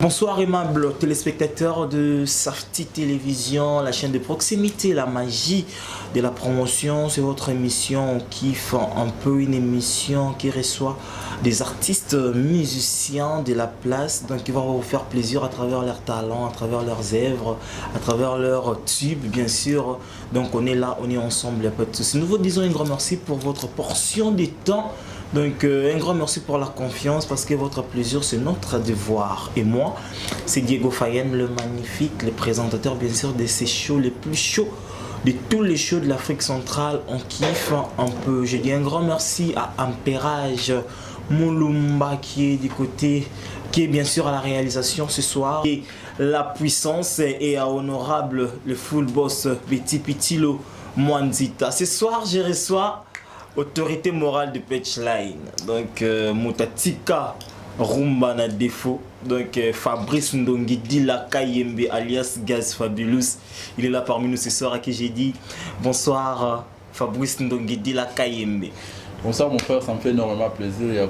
Bonsoir aimables téléspectateurs de Safety Télévision, la chaîne de proximité, la magie de la promotion. C'est votre émission qui fait un peu une émission qui reçoit des artistes musiciens de la place. Donc qui vont vous faire plaisir à travers leurs talents, à travers leurs œuvres, à travers leurs tubes bien sûr. Donc on est là, on est ensemble, il n'y a pas de souci. Nous vous disons un grand merci pour votre portion de temps. Donc un grand merci pour la confiance parce que votre plaisir c'est notre devoir. Et moi c'est Diego Fayenne le magnifique, le présentateur bien sûr de ces shows les plus chauds de tous les shows de l'Afrique centrale. On kiffe un peu. Je dis un grand merci à Ampérage Moulumba qui est du côté, qui est bien sûr à la réalisation ce soir. Et la puissance et à honorable le full boss Betty Pitilo Mwanzita. Ce soir je reçois autorité morale de Patchline, donc Mutatika Rumba na défaut, donc Fabrice Ndongidi la Kayembe alias Gaz Fabulous, il est là parmi nous ce soir à qui j'ai dit bonsoir Fabrice Ndongidi la Kayembe. Bonsoir mon frère, ça me fait énormément plaisir. Il y a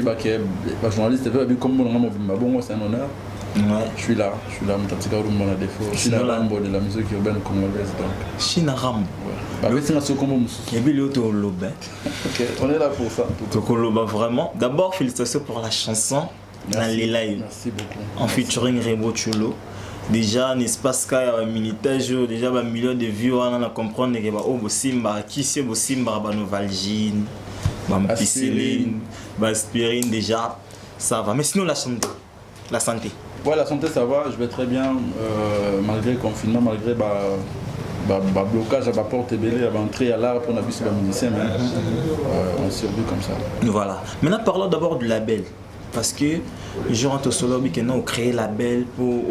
un journaliste comme bon, c'est un honneur. Ouais. Je suis là, Mutatika Rumba na défaut. Je suis dans l'ambo de la musique urbaine congolaise donc. China Rambo. Ok, on est là pour ça. Tokoloba vraiment. D'abord, félicitations pour la chanson. Merci, live. Merci beaucoup. En featuring Rebo Chulo. Déjà, n'est-ce pas qu'il y a un minutage, déjà un million de vues, on a compris que oh Simba, qui c'est Simba, Novalgine, Piscine, Aspirine, déjà, ça va. Mais sinon la santé. Ouais, la santé ça va, je vais très bien, malgré le confinement, malgré blocage à la porte et belé, à l'entrée à l'art pour n'abuser les musiciens, mais on survit comme ça. Voilà. Maintenant parlons d'abord du label. Parce que je rentre au solo, nous avons créé le label pour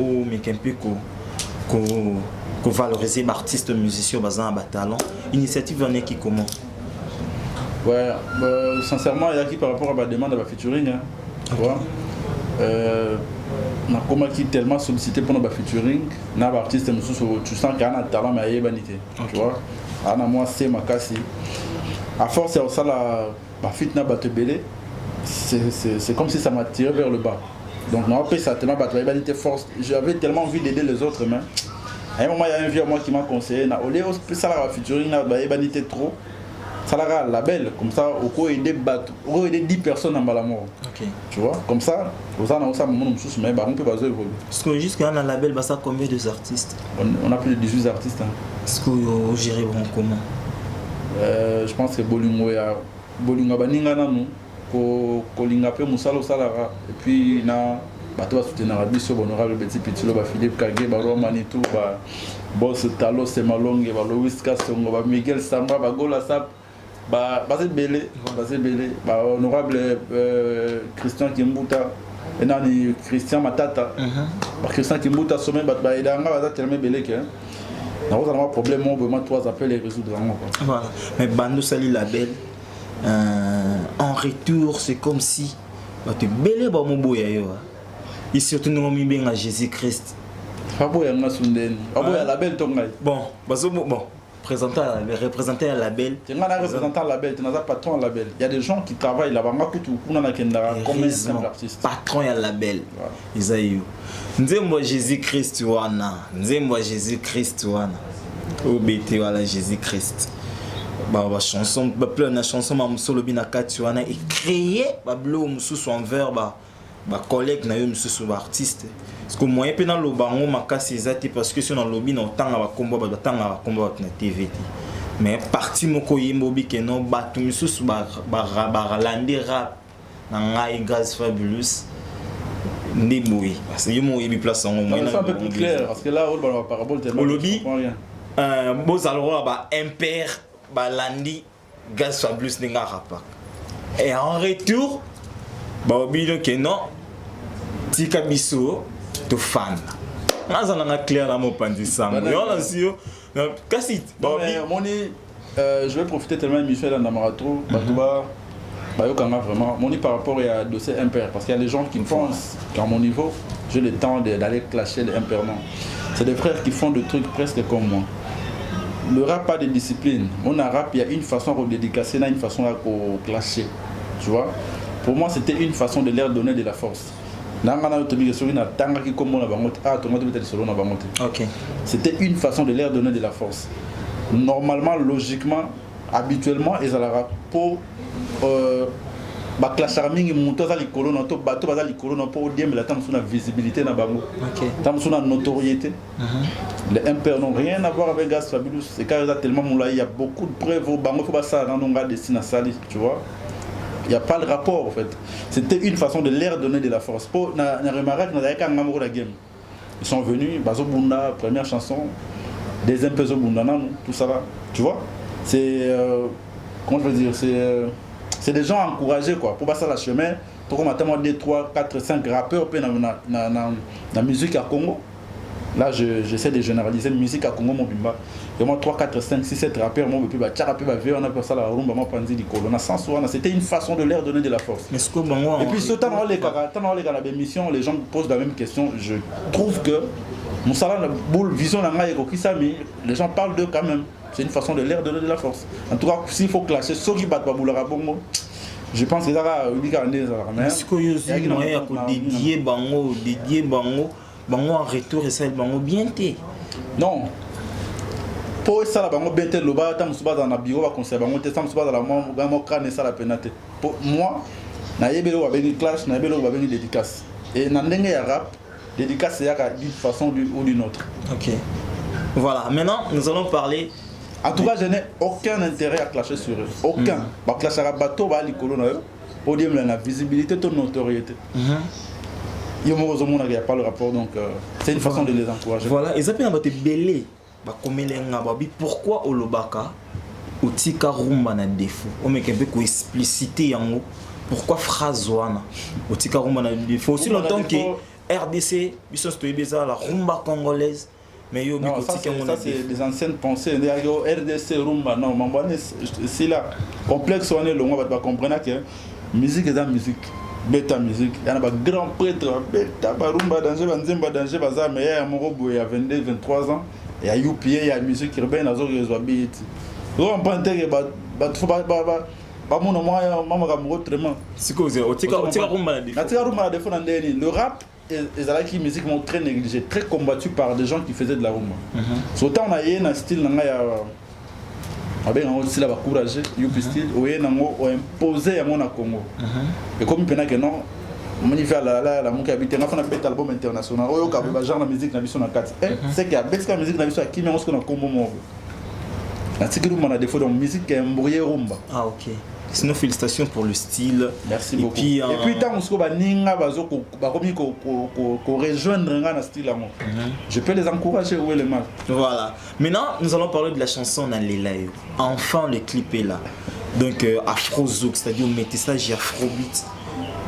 valoriser les artistes musiciens basés en talent. L'initiative en est qui comment? Ouais, sincèrement, il y a qui par rapport à la demande à la featuring. Hein, tu vois? On a comment qui tellement sollicité pour notre featuring, n'a pas artiste tu sens qu'il y a un talent mais il y a banité, tu vois. Ana moi c'est ma casse. À force c'est ça la fit n'a pas te belé. C'est comme si ça m'a tiré vers le bas. Donc moi après ça tellement battu banité force. J'avais tellement envie d'aider les autres mais à un moment il y a un vieux moi qui m'a conseillé na au lieu ça la featuring n'a pas banité trop. Ça la label comme ça au cours aider 10 personnes en balamor. OK. Tu vois comme ça on peut pas évoluer. Parce que jusqu'à un label ça combien d'artistes? On a plus de 18 artistes. Hein. Est-ce que vous gérez comment? Je pense que Bolinga baninga nanu ko kolinga pe musalo salara et puis na bato soutenir biso honorable Betty Pitilo ba Philippe Kage ba Roma Manitou ba Boss Talo Semalonge ba Louis Kasongo ba Miguel Samba ba Gola Sap ba belé ba honorable Christian Kimbuta et nani Christian Matata ba Christian Kimbuta sommet ba edanga ba tellement belé que na vous avez un problème on vraiment trois appels et résoudre vraiment quoi. Voilà. Mais bando sali label en retour c'est comme si tu belé ba mo boya yo. Et surtout nous mi bien à Jésus-Christ. Pas boya nga sunden. Pas boya label tongai. Bon, représenter un label. Tu es un représentant label, tu n'as pas patron label. Il y a des gens qui travaillent là-bas, comme un artiste. Patron et label. Isaïe. Nzembo Jésus-Christ wana. Nzembo Jésus-Christ wana. Obété wala Jésus-Christ. Ba chanson, plein de chansons ma musolo bina kati wana et créer ba blo mususu envers ba collègue na yo mususu ba artiste. Parce que moi pe dans le bango makasi ezati parce que si on lobby na tanga ba kombo na TV. Mais parti moko yimbo bi ke no batu mususu ba landi rap na ngai Gaz Fabulous ndeboui parce que yo mo yebi place en moi c'est un peu plus clair parce que là on va parabole tellement lobby bon alors ba impair ba landi Gaz Fabulous ninga rapa et en retour ba obi donc non tika biso to fan. Nazana clair na mo pandisa. Yo la sio. Kasi je vais profiter tellement de Michel dans Marathon Batouba Bayokanga vraiment. Moni par rapport à dossier impair parce qu'il y a des gens qui pensent qu'à mon niveau, j'ai le temps d'aller clasher les impairs. C'est des frères qui font des trucs presque comme moi. Le rap pas de discipline. Mon rap il y a une façon de dédicacer, une façon à clasher. Tu vois? Pour moi, c'était une façon de leur donner de la force. C'était une façon de leur donner de la force. Normalement, logiquement, habituellement, ils allaient pour clash arming monter les colonnes, to bateau les colonnes pour dire mais la temps sur la visibilité na bango. Temps sur la notoriété. Les impairs n'ont rien à voir avec Gaz Fabulous. C'est car tellement moula, il y a beaucoup de preuves au bango faut pas ça dans on dessiner sali, tu vois. Il n'y a pas de rapport en fait. C'était une façon de leur donner de la force. Pour na remarquer na ka ngamoro la game. Ils sont venus, Bazo Bunda, première chanson, des impairs au Bunda, tout ça là, tu vois. C'est comment je veux dire, c'est des gens encouragés quoi, pour passer la chemin, pour qu'on attend 2, 3, 4, 5 rappeurs dans la musique à Congo. Là, j'essaie de généraliser la musique à Congo, mon bimba. Il y a 3, 4, 5, 6, 7 rappeurs, mon bimba, on appelle ça la rumba, mon panzi, on a sens, c'était une façon de leur donner de la force. Et puis, ce temps, dans l'émission, les gens posent la même question. Je trouve que Moussala, la boule, vision, les gens parlent d'eux quand même. C'est une façon de leur donner de la force. En tout cas, s'il faut clasher ceux qui battent Baboula Bongo, je pense que ça va est-ce que vous avez dédié Bango en retour et ça Bango bien té? Non. Pour ça, la Bango bien té, le bas, tam souba dans la bureau, va conserver Bango, tam souba dans la main, Bango crâne ça la pénalité. Pour moi, na yebelo va venir clash, na yebelo va venir dédicace. Et na ndenge ya rap, dédicace c'est d'une façon ou d'une autre. Ok. Voilà. Maintenant, nous allons parler. En tout cas, je n'ai aucun intérêt à clasher sur eux. Aucun. Bah, clasher à bateau, bah, les colonnes, pour dire la visibilité, ton notoriété. Il n'y a pas le rapport, donc c'est une façon de les encourager. Voilà, et ça peut être belé. Pourquoi au Lobaka, au Tika Rumba na défaut? On met un peu expliciter yango. Pourquoi phrase wana au Tika Rumba na défaut? Aussi longtemps que RDC, la rumba congolaise. Mais yo, non, ça c'est des anciennes pensées. RDC, rumba, non, c'est là. Complexe, on est long, on va comprendre que musique est dans musique. Beta musique. Il y a un grand prêtre, beta, rumba, danger, banzemba, danger, bazar, mais il y a un morobo, il y a 22, 23 ans. Il y a UPA, il y a la musique urbaine, il y a des gens qui ont un panthère, il y a le rap. Les musique très négligée, très combattue par des gens qui faisaient de la rumba. Surtout on a un style style courageux, style imposé à mon Congo. Et comme il que non, on y fait la musique habitée, on a fait un album international. On a genre la musique na biso na 4. C'est qu'il y a la musique na biso qui met on a Congo mo. La tique rumba na défaut de musique est embrouillé rumba. Ah OK. Sinon, félicitations pour le style. Merci beaucoup. Et puis, tant qu'on rejoindre dans style, je peux les encourager, où est le mal. Voilà. Maintenant, nous allons parler de la chanson Nalela. Enfin, le clip est là. Donc, Afro Zouk, c'est-à-dire métissage Afrobeat,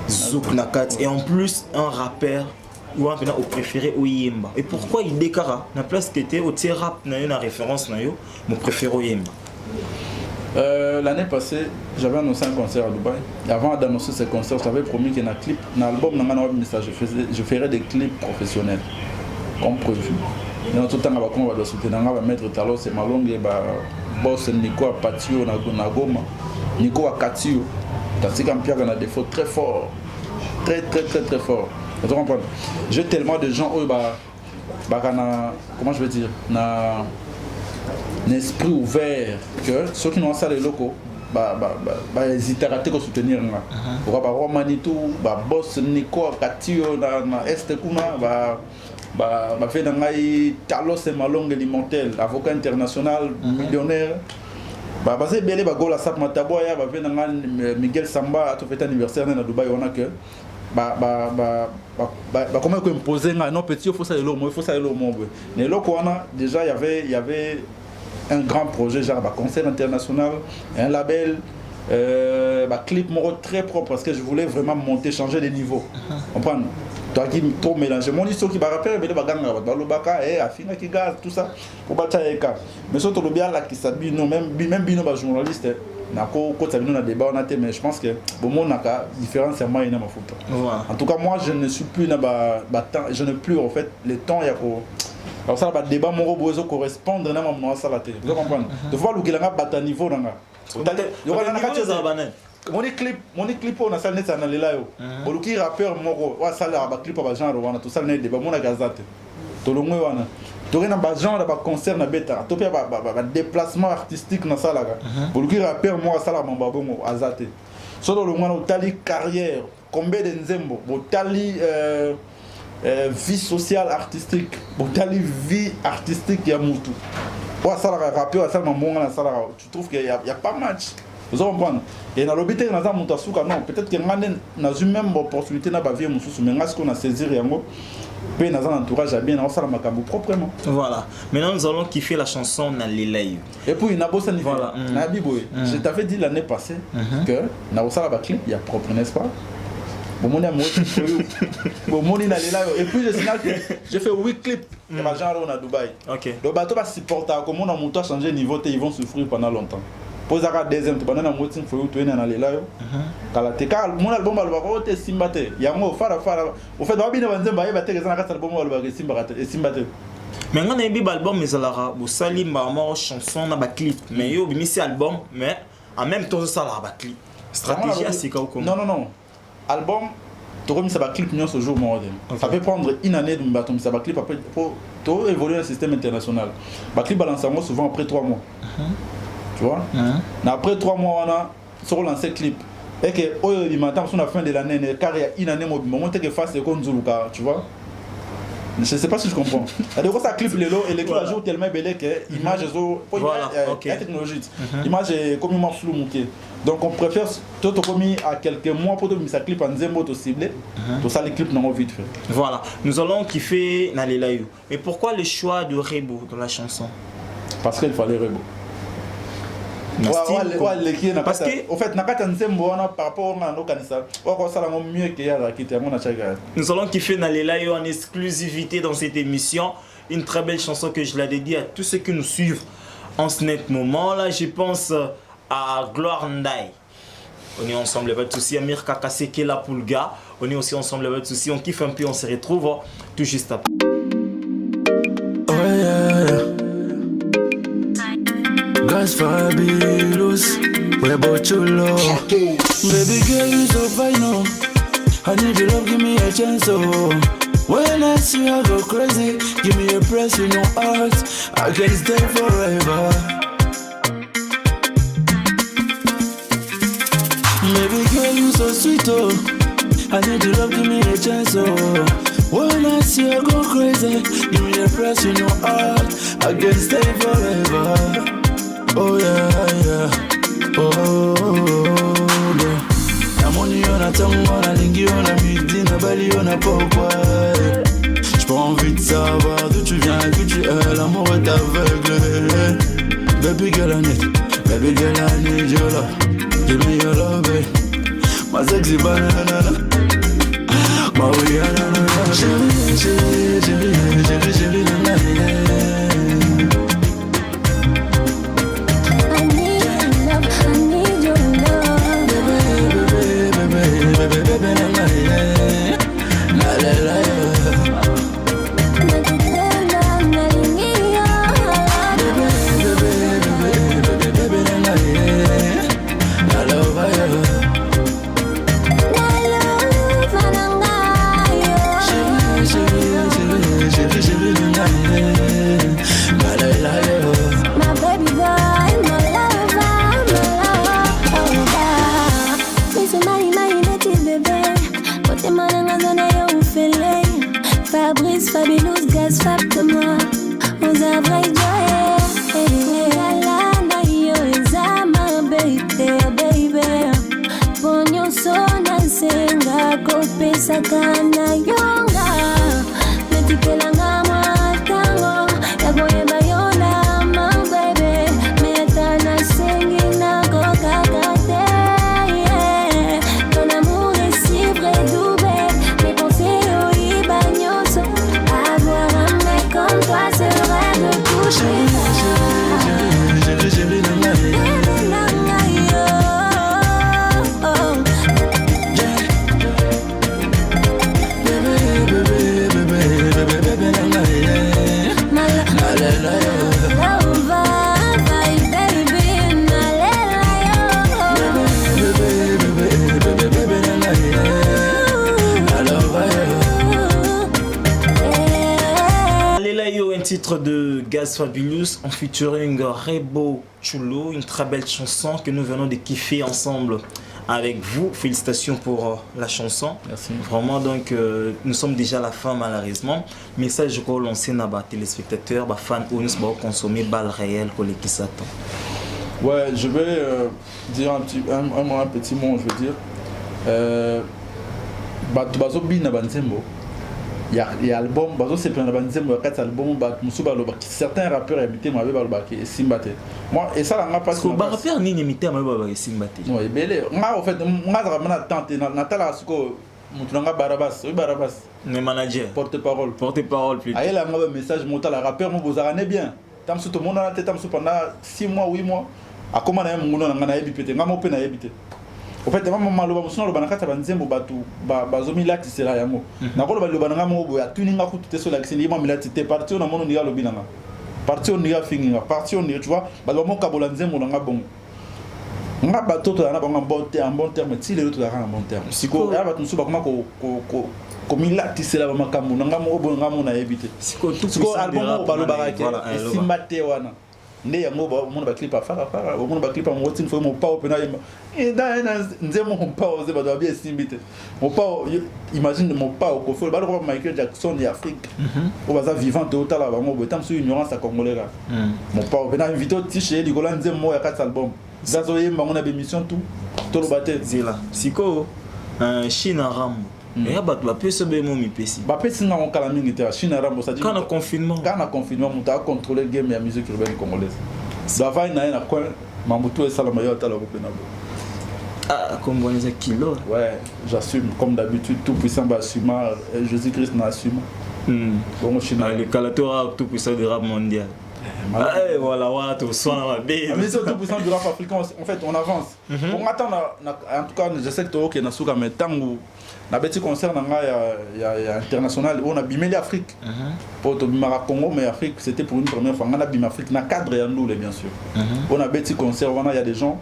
Zouk Nakat. Et en plus, un rappeur ou un au préféré Oyemba. Et pourquoi il décara? La place qui était au rap, na référence, mon préféré Oyemba. L'année passée, j'avais annoncé un concert à Dubaï. Et avant d'annoncer ce concert, j'avais promis qu'il y a un clip, un album, je ferais des clips professionnels, comme prévu. Et en tout temps, on va soutenir, on va mettre Talos et Malongue, Boss Nico à Patio, Nagoma, Nico à Katio. Tassi Kampia a des défauts très forts, très forts. Vous comprenez? J'ai tellement de gens, comment je veux dire, un esprit ouvert que ceux qui n'ont ça les locaux hésiter à te soutenir là Manitou boss Nico Katio na est kuna fait dans Carlos et Malongue Limontel avocat international millionnaire c'est belé gola sap mataboya fait dans Miguel Samba a fait anniversaire dans Dubaï on a que comment imposer non petit il faut ça le mot mais là déjà il y avait un grand projet, genre concert international, un label, clip très propre parce que je voulais vraiment monter, changer de niveau. Comprendre? Toi qui trop mélangé. Mon histoire qui va rappeler, mais le baganga, le baka, afina qui gaz, tout ça, pour battre les cas. Mais surtout le bien là qui s'habille, même bino journaliste, quand ça vient débat, mais je pense que bon monde n'a différence à moi il n'a pas foutu. En tout cas moi je ne suis plus je n'ai plus en fait le temps il y a alors ça le débat mon robot correspondre à mon ça la télé. Vous comprenez? De voir le qu'il a battu niveau là. mon clip on a salé ça dans les là yo oluki rappeur moko wa sala ba clip ba genre wana to salé de ba mona gazate to longwe wana to rena ba genre ba concert na beta to pia ba déplacement artistique na sala ga oluki rappeur moko sala mamba bongo azate so do longwa na tali carrière combien de nzembo bo tali vie sociale artistique bo tali vie artistique ya mutu wa sala rappeur sala mamba na sala tu trouves qu'il y a pas match. Vous comprenez? Et dans l'obité, dans un moutasuka, non, peut-être que nous avons une même opportunité dans la vie, mais nous avons saisi rien. Puis dans un entourage bien, nous avons fait proprement. Voilà. Maintenant, nous allons kiffer la chanson Nalilay. Et puis, il y a beau niveau. Voilà. Je t'avais dit l'année passée que nous avons fait un clip, il y a propre, n'est-ce pas? Et puis j'ai fait 8 clips de ma genre à Dubaï. Le bateau va supporter, comme on a monté à changer de niveau, ils vont souffrir pendant longtemps. Pose à la deuxième, tu vas dans la moitié, il faut que tu aies un là. Mon album va le faire, Simbate. Il y a un fara. Au fait, on va bien avancer, on va faire un album, on va faire Simbate. Mais on a un album, mais alors, vous salez ma chanson, on a un clip. Mais il y a un album, mais en même temps, ça a un clip. Stratégie, c'est quoi? Non. Album, tu as mis ça clip ce jour. Ça peut prendre une année de me ça va clip après pour évoluer dans le système international. Le clip balance souvent après 3 mois. Tu vois? Après 3 mois, on a sur lancé clip. Et que il m'attend sur la fin de l'année, car il y a une année, moment que face de Konzuluka, tu vois? Je ne sais pas si je comprends. C'est-à-dire que ça clip les lots et les trois jours tellement belle que l'image est technologique. L'image est comme une flou mouquée. Donc on préfère tout comme à quelques mois pour que ça clip en zéro ciblé. Tout ça les clips n'ont vite fait. Voilà. Nous allons kiffer Nalelayu. Mais pourquoi le choix de Rebo dans la chanson? Parce qu'il fallait Rebo. Parce que, au fait, par rapport à nos canissas, mieux que nous allons kiffer Nalelayo en exclusivité dans cette émission. Une très belle chanson que je la dédie à tous ceux qui nous suivent en ce net moment. Là, je pense à Gloire Ndai. On est ensemble, pas de soucis. Amir Kakase qui est là pour le gars. On est aussi ensemble, pas de soucis. On kiffe un peu, on se retrouve tout juste après. Gas fabulous, what about your love? Baby girl, you so fine, oh. I need your love, give me a chance, oh. When I see you, I go crazy. Give me a press in your heart, I can stay forever. Baby girl, you so sweet, oh. I need your love, give me a chance, oh. When I see you, I go crazy. Give me a press in your heart, I can stay forever. Oh yeah, oh yeah. La money on a tongue, on a lingi, on a midi, on a bali, on a pourquoi. J'ai pas envie de savoir d'où tu viens, que tu es, l'amour est aveugle. Baby girl I need your love. Give me your love, babe. My sexy banana. My way, banana. Chérie, nanana. Fabulous, gas fab comme moi. Aux avrais joyeux. Alana yo exama baby. Ponyo sona senga kopesa kana yonga. Metikela tango ya boye bayona my baby. Metana sengi na kokakate. Ton amour est si vrai double. Mes pensées au bagnoso. Avoir un mec comme toi serait de coucher. Baby, titre de Gaz Fabulous en featuring Rebo Chulo, une très belle chanson que nous venons de kiffer ensemble avec vous. Félicitations pour la chanson. Merci. Vraiment, donc, nous sommes déjà à la fin malheureusement. Message que lancer à les téléspectateurs, les fans, où nous allons consommer balles réelles pour les qui s'attendent. Ouais, je vais dire un petit mot, je veux dire. Il y a l'album, c'est plein d'albums, certains rappeurs habités m'avaient et Simbate. Moi, et ça, on n'a pas parce que les rappeurs n'y imité à Simbate. Oui, mais en fait, moi, je tenté, Natala, Barabas, le manager. Porte-parole. Porte-parole, plutôt. Aïe, là, un message, mon rappeur, vous avez bien. Tam tout le monde a été pendant 6 mois, 8 mois. À comment on a habité, on a habité. En fait, maman le bamusuna le banaka tabanzembo batu bazomi lati sera yango. Na ko le bananga mo boya tuninga ku tute so laxini ma milati te parti on a mono niga lobinanga. Parti on niga finginga, parti on niga tu vois, ba mo kabola nzembo nga bongo. Nga bato to na banga bon terme, ti le to en bon terme. Siko ya batu suba kuma ko milati sera ba makambo nga mo bonga mo na éviter. Siko album ba lo barake e simbate wana. Né yango mon ba clip afara mon ba clip en routine faut mon pas open et dans nzemo mon pas oser ba bien simbite mon pas imagine mon pas au faut ba le Michael Jackson et Afrique au baza vivant total là bango botam sur ignorance à congolais là mon pas open invité tiché du golan nzemo ya 4 albums zazo yemba on a émission tout le baté zila siko Chine Rambo. Et là, tu vas plus se bémo mi pesi. Bah pesi na on kala mingi te Chine Rambo ça dit. Quand le confinement. Quand le confinement, on t'a contrôlé le game et la musique urbaine congolaise. Ça va na na quoi Mambutu et Salama yo tala bopenabo. Ah, comme on est kilo. Ouais, j'assume comme d'habitude tout puissant va assumer Jésus-Christ n'a assumé. Bon Chine. Le calatora tout puissant du rap mondial. Voilà, tout soin mais c'est tout puissant du rap africain en fait on avance. On attend en tout cas je sais que toi qui na suka mais tangu na beti concert il y a international on a bimé l'Afrique. Pour to bimara Congo mais Afrique c'était pour une première fois on a bimé Afrique na cadre ya ndule bien sûr. On a beti concert on a il y a des gens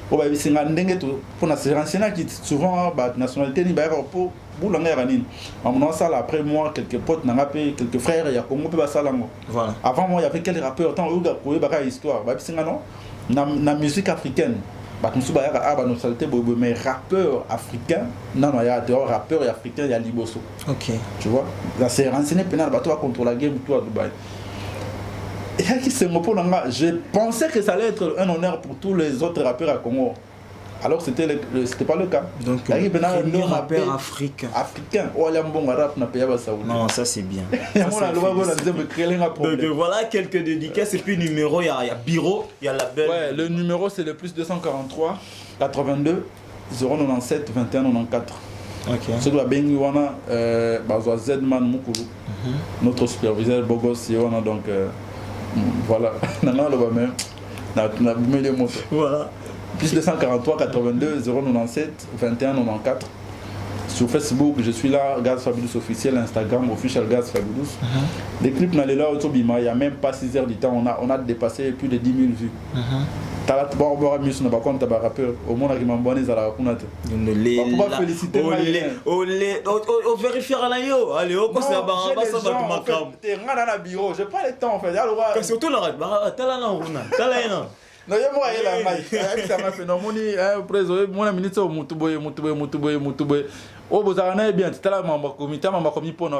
on va bisinga ndenge to pour na renseigner qui souvent ba nationalité ni ba pour boulanga ranine. On ça après moi quelques potes na rapé quelques frères il y a Congo pe ba salango. Voilà. Avant moi il y avait quelques rappeurs tant ou ko ba histoire ba bisinga non na musique africaine. Bah comme ça bah nostalité mais rappeur africain non il y a dehors rappeur africain il y a Liboso. OK. Tu vois là c'est renseigné pénal bah toi contre la game toi à Dubaï. Et là qui c'est mon pour je pensais que ça allait être un honneur pour tous les autres rappeurs à Congo. Alors c'était pas le cas. Donc le rappeur africain. Oh il y a un bon rap na pays saoudien. Non ça c'est bien. Donc voilà quelques dédicaces et puis numéro il y a bureau, il y a label. Ouais, le numéro c'est le plus 243 82 097 21 94. OK. C'est la bengi wana bazwa Zedman Mukulu. Notre superviseur Bogos wana donc voilà, nana le ba même na bimele moto. Voilà. Plus 243 82 097 21 94. Sur Facebook, je suis là, Gaz Fabulous officiel, Instagram, official Gaz Fabulous. Les clips dans les là, il n'y a même pas 6 heures du temps, on a dépassé plus de 10 000 vues. Talat Barbara Mus n'a pas compte un rappeur, au monde qui m'a abonné à la Kunate. On va féliciter. On vérifiera la yo. Allez, on passe la barre, on passe la barre. T'es rien dans le bureau, j'ai pas le temps en fait. Surtout la rate, t'as la runa, t'as la runa. Non, il y a moi la maille. Ça m'a fait non moni président mon ministre mutuboye. Oh bozana bien, tu la mamba comité mamba komi pona.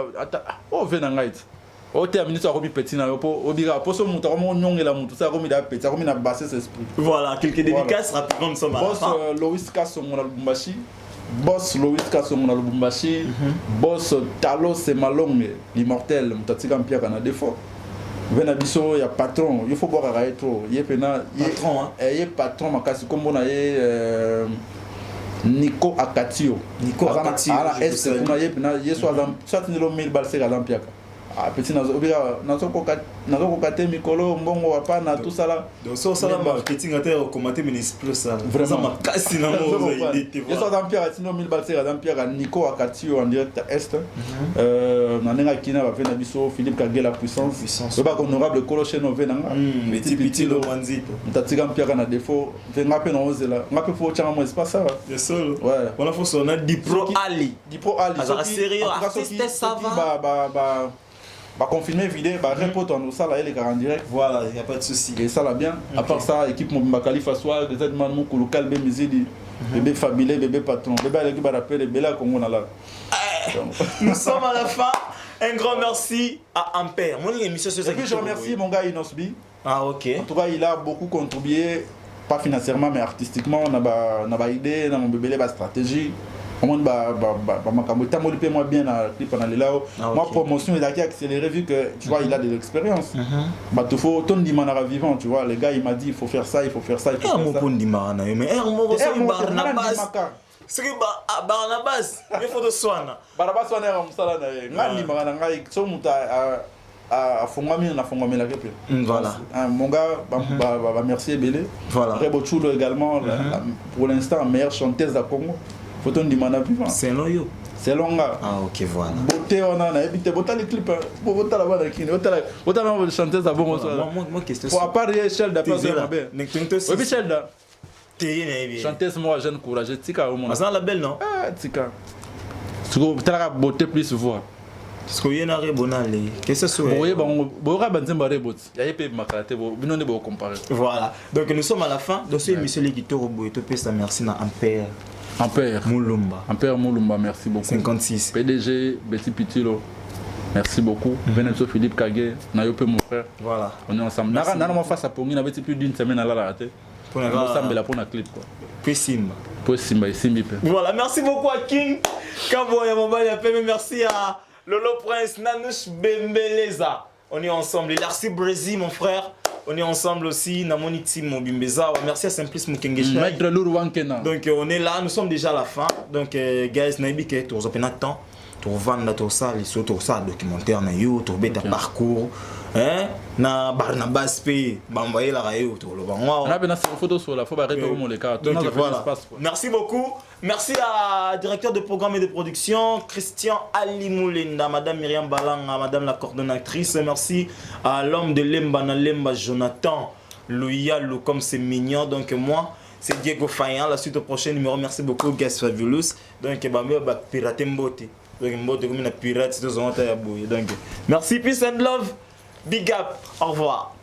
Oh vena ngait. Oh te ministre a komi petit na po obiga poso mutu ko nyongela mutu ça komi da petit, komi na basser ses esprit. Voilà, quelques dédicaces rapidement nous sommes à Boss Loïs Kasongo na Lubumbashi. Boss Loïs Kasongo na Lubumbashi. Boss Talo Semalonge, l'immortel mutatika mpia kana défaut. Venabiso, il y a patron, il faut boire à rétro. Il y a patron, il y a patron, makasi comme on a Nico Akatio. Nico Akatio. Ah là, est-ce qu'on a eu soit 1000 balles à l'Ampiaca. Ah petit nazo kokate mikolo mbongo hapana tout ça là. Donc ça là marketing à commenter ministre ça. Vraiment makasi na mo idée. Il soit d'Ampiaca 1000 balles à l'Ampiaca Nico Akatio en direct est. Nanenga kina va venir biso Philippe Kagé la puissance. Le bac honorable Koloche no venanga. Petit lo manzito. Mtatika Ampiaca na défaut. Venga pe no zela. Ngape faut chama mo espace ça. C'est seul. Ouais. On a faut sonner Dipro Ali. Dipro Ali. Ça sérieux artiste ça va. va confirmer vidéo, va répondre en ça là, il est en direct. Voilà, il n'y a pas de souci. Et ça là bien. À part ça, équipe Mobimba Khalifa soit des aides man mon local Bémizidi, bébé Fabilé, bébé patron, bébé l'équipe va rappeler bébé là Congo là. Nous sommes à la fin. Un grand merci à Ampère. Mon émission sur Et puis je remercie mon gars Inosbi. Ah ok. En tout cas, il a beaucoup contribué, pas financièrement mais artistiquement. On a une idée, on a mon bébé la stratégie. Moi bien dans le clip moi promotion il a accéléré vu que tu vois il a de l'expérience. Bah tu faut ton dimana vivant tu vois les gars il m'a dit il faut faire ça il faut faire ça il faut faire ça. C'est que Barnabas, il faut de soin. Barnabas on est comme ça là ngani magana ngai so muta a fongami na fongami la kepe. Voilà. Mon gars va merci Belé. Voilà. Rebo Chulo également pour l'instant meilleure chanteuse de Congo. Faut on dimana vivant. C'est loyo. C'est long là. Ah ok voilà. Beauté on a évité beauté les clips pour beauté la bande qui beauté la chanteuse à bon moi question. Pour apparaître Michel da place de bien. Oui Michel da. Chanteuse moi jeune courage tika au monde. Ça la belle non? Ah tika. Tu as beauté plus voix. Parce qu'il y a un bonale. Qu'est-ce que c'est? Oui bon banzemba rebot. Il y a pas makalate bo binone bo comparer. Voilà. Donc nous sommes à la fin de cette émission les guitares boy to pesa merci na Ampère. Ampère Moulumba, merci beaucoup. 56. PDG, Betty Pitilo, merci beaucoup. Venezo Philippe Kage, Nayope mon frère. Voilà. On est ensemble. Nara face à Pongi, on avait plus d'une semaine à la rater. On est ensemble là pour un clip quoi. Puis Simba. Puis Simba et Simbi. Voilà, merci beaucoup à King. Kaboya Mobile, merci à Lolo Prince, Nanush Bembeleza. On est ensemble. Merci Brésil mon frère. On est ensemble aussi, Namoni Team Mobimbeza. Merci à Simplice Mukengesha. Maître Lourwankena. Donc on est là, nous sommes déjà à la fin. Donc guys, Naibike, tu as un temps. Tu vends tout ça, les autres ça documentaire na yo, tu bête parcours. Hein? Na Barnabas P, bambaye la rayo, tu le bango. On a bien une photo sur la faut arrêter mon les cas. Donc voilà. Merci beaucoup. Merci à directeur de programme et de production Christian Ali Moulinda, madame Myriam Balanga, madame la coordonnatrice. Merci à l'homme de Lemba na Lemba Jonathan Loyalo comme c'est mignon. Donc moi c'est Diego Fayan. La suite au prochain numéro. Merci beaucoup Guys Fabulous. Donc pirate mbote. Donc mbote comme une pirate c'est tout ça. Donc merci peace and love. Big up. Au revoir.